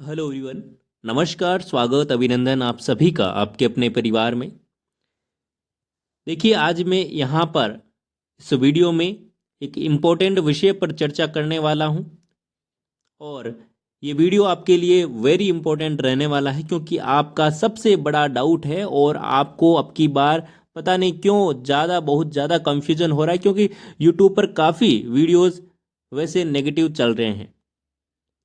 Hello everyone. नमस्कार, स्वागत, अभिनंदन आप सभी का आपके अपने परिवार में। देखिए, आज मैं यहाँ पर इस वीडियो में एक इम्पोर्टेंट विषय पर चर्चा करने वाला हूँ और ये वीडियो आपके लिए वेरी इम्पोर्टेंट रहने वाला है क्योंकि आपका सबसे बड़ा डाउट है और आपको अब की बार पता नहीं क्यों बहुत ज़्यादा कंफ्यूजन हो रहा है क्योंकि यूट्यूब पर काफ़ी वीडियोज़ वैसे नेगेटिव चल रहे हैं।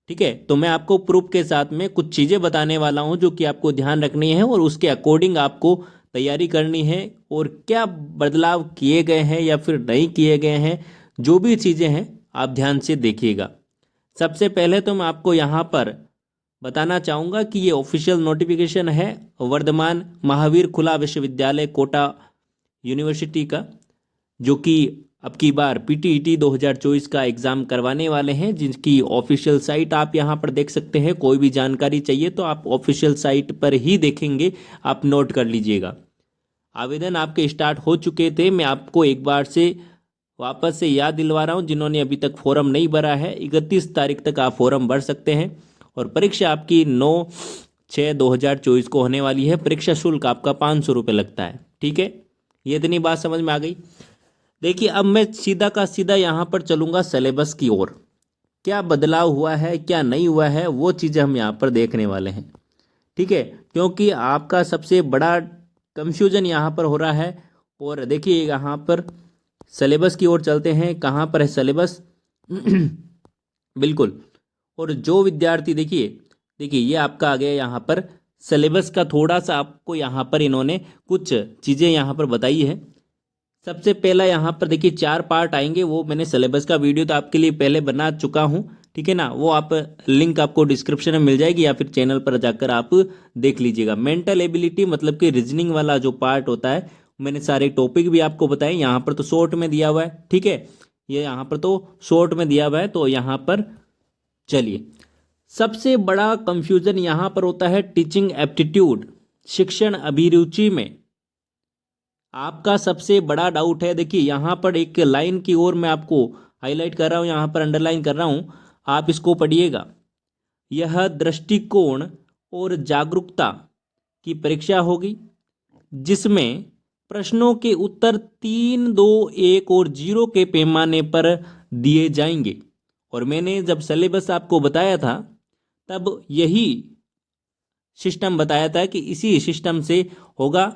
ठीक है, तो मैं आपको प्रूफ के साथ में कुछ चीज़ें बताने वाला हूं जो कि आपको ध्यान रखनी है और उसके अकॉर्डिंग आपको तैयारी करनी है और क्या बदलाव किए गए हैं या फिर नहीं किए गए हैं, जो भी चीज़ें हैं आप ध्यान से देखिएगा। सबसे पहले तो मैं आपको यहाँ पर बताना चाहूँगा कि ये ऑफिशियल नोटिफिकेशन है वर्धमान महावीर खुला विश्वविद्यालय कोटा यूनिवर्सिटी का, जो कि अब की बार पीटीईटी 2024 का एग्ज़ाम करवाने वाले हैं, जिनकी ऑफिशियल साइट आप यहाँ पर देख सकते हैं। कोई भी जानकारी चाहिए तो आप ऑफिशियल साइट पर ही देखेंगे, आप नोट कर लीजिएगा। आवेदन आपके स्टार्ट हो चुके थे। मैं आपको एक बार से वापस से याद दिलवा रहा हूँ, जिन्होंने अभी तक फॉर्म नहीं भरा है 31 तारीख तक आप फॉर्म भर सकते हैं और परीक्षा आपकी 9/6/2024 को होने वाली है। परीक्षा शुल्क आपका 500 रुपये लगता है। ठीक है, ये इतनी बात समझ में आ गई। देखिए, अब मैं सीधा का सीधा यहाँ पर चलूँगा सिलेबस की ओर। क्या बदलाव हुआ है, क्या नहीं हुआ है, वो चीज़ें हम यहाँ पर देखने वाले हैं। ठीक है, क्योंकि आपका सबसे बड़ा कंफ्यूजन यहाँ पर हो रहा है। और देखिए, यहाँ पर सिलेबस की ओर चलते हैं। कहाँ पर है सिलेबस? बिल्कुल। और जो विद्यार्थी देखिए देखिए ये आपका आ गया यहाँ पर सिलेबस का। थोड़ा सा आपको यहाँ पर इन्होंने कुछ चीज़ें यहाँ पर बताई है। सबसे पहला यहाँ पर देखिए 4 पार्ट आएंगे। वो मैंने सिलेबस का वीडियो तो आपके लिए पहले बना चुका हूँ, ठीक है ना। वो आप लिंक आपको डिस्क्रिप्शन में मिल जाएगी या फिर चैनल पर जाकर आप देख लीजिएगा। मेंटल एबिलिटी मतलब कि रीजनिंग वाला जो पार्ट होता है, मैंने सारे टॉपिक भी आपको बताए। यहाँ पर तो शॉर्ट में दिया हुआ है, ठीक है, ये यहाँ पर तो शॉर्ट में दिया हुआ है। तो यहाँ पर चलिए, सबसे बड़ा कंफ्यूजन यहाँ पर होता है टीचिंग एप्टीट्यूड, शिक्षण अभिरुचि में आपका सबसे बड़ा डाउट है। देखिए, यहाँ पर एक लाइन की ओर मैं आपको हाईलाइट कर रहा हूँ, यहाँ पर अंडरलाइन कर रहा हूँ, आप इसको पढ़िएगा। यह दृष्टिकोण और जागरूकता की परीक्षा होगी, जिसमें प्रश्नों के उत्तर 3, 2, 1 और 0 के पैमाने पर दिए जाएंगे। और मैंने जब सिलेबस आपको बताया था तब यही सिस्टम बताया था कि इसी सिस्टम से होगा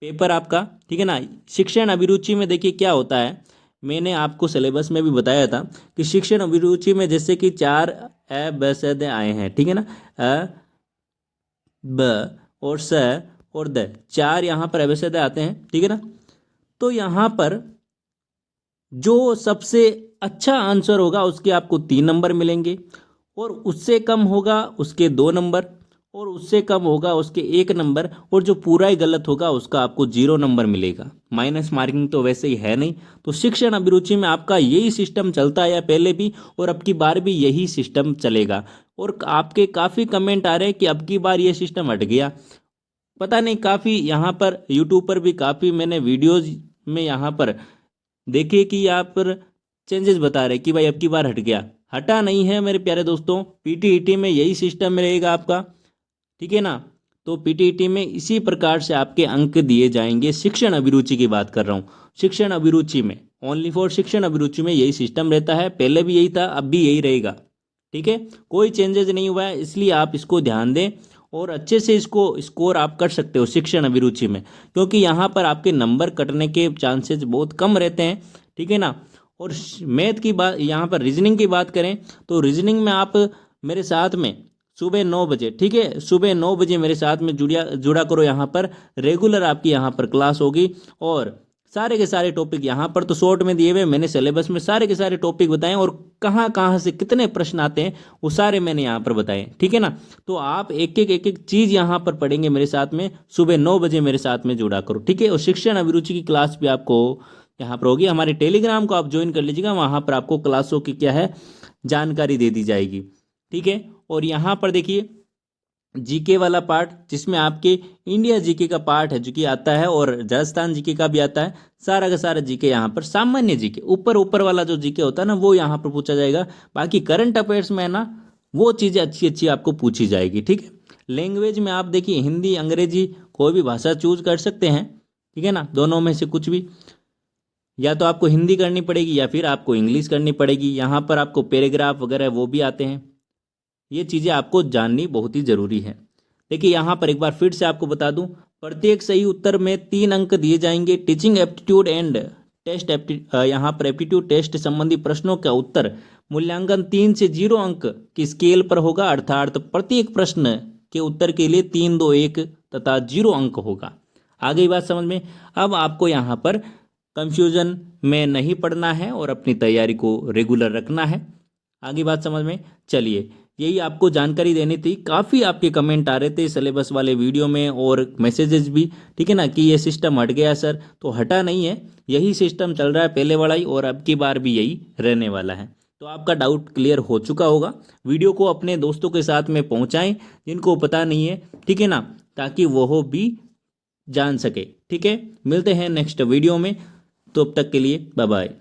पेपर आपका, ठीक है ना। शिक्षण अभिरुचि में देखिए क्या होता है, मैंने आपको सिलेबस में भी बताया था कि शिक्षण अभिरुचि में जैसे कि 4 अ ब स द आए हैं, ठीक है ना। अ ब और स और द, 4 यहाँ पर अवश्य आते हैं, ठीक है ना। तो यहाँ पर जो सबसे अच्छा आंसर होगा उसके आपको 3 नंबर मिलेंगे, और उससे कम होगा उसके 2 नंबर, और उससे कम होगा उसके 1 नंबर, और जो पूरा ही गलत होगा उसका आपको 0 नंबर मिलेगा। माइनस मार्किंग तो वैसे ही है नहीं। तो शिक्षण अभिरुचि में आपका यही सिस्टम चलता है पहले भी, और अब की बार भी यही सिस्टम चलेगा। और आपके काफ़ी कमेंट आ रहे हैं कि अब की बार ये सिस्टम हट गया। पता नहीं, काफ़ी यहाँ पर यूट्यूब पर भी काफ़ी मैंने वीडियोज़ में यहाँ पर देखे कि यहाँ पर चेंजेस बता रहे कि भाई अब की बार हट गया। हटा नहीं है मेरे प्यारे दोस्तों, पीटीईटी में यही सिस्टम रहेगा आपका, ठीक है ना। तो पीटीईटी में इसी प्रकार से आपके अंक दिए जाएंगे। शिक्षण अभिरुचि की बात कर रहा हूँ, शिक्षण अभिरुचि में, ओनली फॉर शिक्षण अभिरुचि में यही सिस्टम रहता है। पहले भी यही था, अब भी यही रहेगा, ठीक है, कोई चेंजेस नहीं हुआ है। इसलिए आप इसको ध्यान दें और अच्छे से इसको स्कोर आप कर सकते हो शिक्षण अभिरुचि में, क्योंकि यहाँ पर आपके नंबर कटने के चांसेस बहुत कम रहते हैं, ठीक है ना। और मैथ की बात, यहाँ पर रीजनिंग की बात करें तो रीजनिंग में आप मेरे साथ में सुबह 9 बजे, ठीक है, सुबह 9 बजे मेरे साथ में जुड़ा करो। यहाँ पर रेगुलर आपकी यहाँ पर क्लास होगी और सारे के सारे टॉपिक यहाँ पर तो शॉर्ट में दिए हुए, मैंने सिलेबस में सारे के सारे टॉपिक बताए और कहाँ कहाँ से कितने प्रश्न आते हैं वो सारे मैंने यहाँ पर बताए, ठीक है ना। तो आप एक एक चीज़ यहाँ पर पढ़ेंगे मेरे साथ में, सुबह 9 बजे मेरे साथ में जुड़ा करो, ठीक है। और शिक्षण अभिरुचि की क्लास भी आपको यहाँ पर होगी। हमारे टेलीग्राम को आप ज्वाइन कर लीजिएगा, वहाँ पर आपको क्लासों की क्या है जानकारी दे दी जाएगी, ठीक है। और यहाँ पर देखिए जीके वाला पार्ट, जिसमें आपके इंडिया जीके का पार्ट है जो कि आता है, और राजस्थान जीके का भी आता है। सारा का सारा जीके यहाँ पर, सामान्य जीके ऊपर ऊपर वाला जो जीके होता है ना वो यहाँ पर पूछा जाएगा। बाकी करंट अफेयर्स में है ना वो चीज़ें अच्छी अच्छी आपको पूछी जाएगी। ठीक है, लैंग्वेज में आप देखिए हिंदी अंग्रेजी कोई भी भाषा चूज कर सकते हैं, ठीक है ना, दोनों में से कुछ भी, या तो आपको हिंदी करनी पड़ेगी या फिर आपको इंग्लिश करनी पड़ेगी। यहाँ पर आपको पैराग्राफ वगैरह वो भी आते हैं, ये चीज़ें आपको जाननी बहुत ही ज़रूरी है। देखिए यहाँ पर एक बार फिर से आपको बता दूं, प्रत्येक सही उत्तर में 3 अंक दिए जाएंगे। टीचिंग एप्टीट्यूड एंड टेस्ट यहाँ पर एप्टीट्यूड टेस्ट संबंधी प्रश्नों का उत्तर मूल्यांकन 3 से 0 अंक की स्केल पर होगा, अर्थात प्रत्येक प्रश्न के उत्तर के लिए 3, 2, 1 तथा 0 अंक होगा। आ गई बात समझ में। अब आपको यहाँ पर कंफ्यूजन में नहीं पड़ना है और अपनी तैयारी को रेगुलर रखना है। आगे बात समझ में। चलिए, यही आपको जानकारी देनी थी। काफ़ी आपके कमेंट आ रहे थे सिलेबस वाले वीडियो में और मैसेजेस भी, ठीक है ना, कि ये सिस्टम हट गया सर, तो हटा नहीं है, यही सिस्टम चल रहा है पहले वाला ही, और अब की बार भी यही रहने वाला है। तो आपका डाउट क्लियर हो चुका होगा। वीडियो को अपने दोस्तों के साथ में पहुंचाएं जिनको पता नहीं है, ठीक है ना, ताकि वो भी जान सके। ठीक है, मिलते हैं नेक्स्ट वीडियो में, तो अब तक के लिए बाय बाय।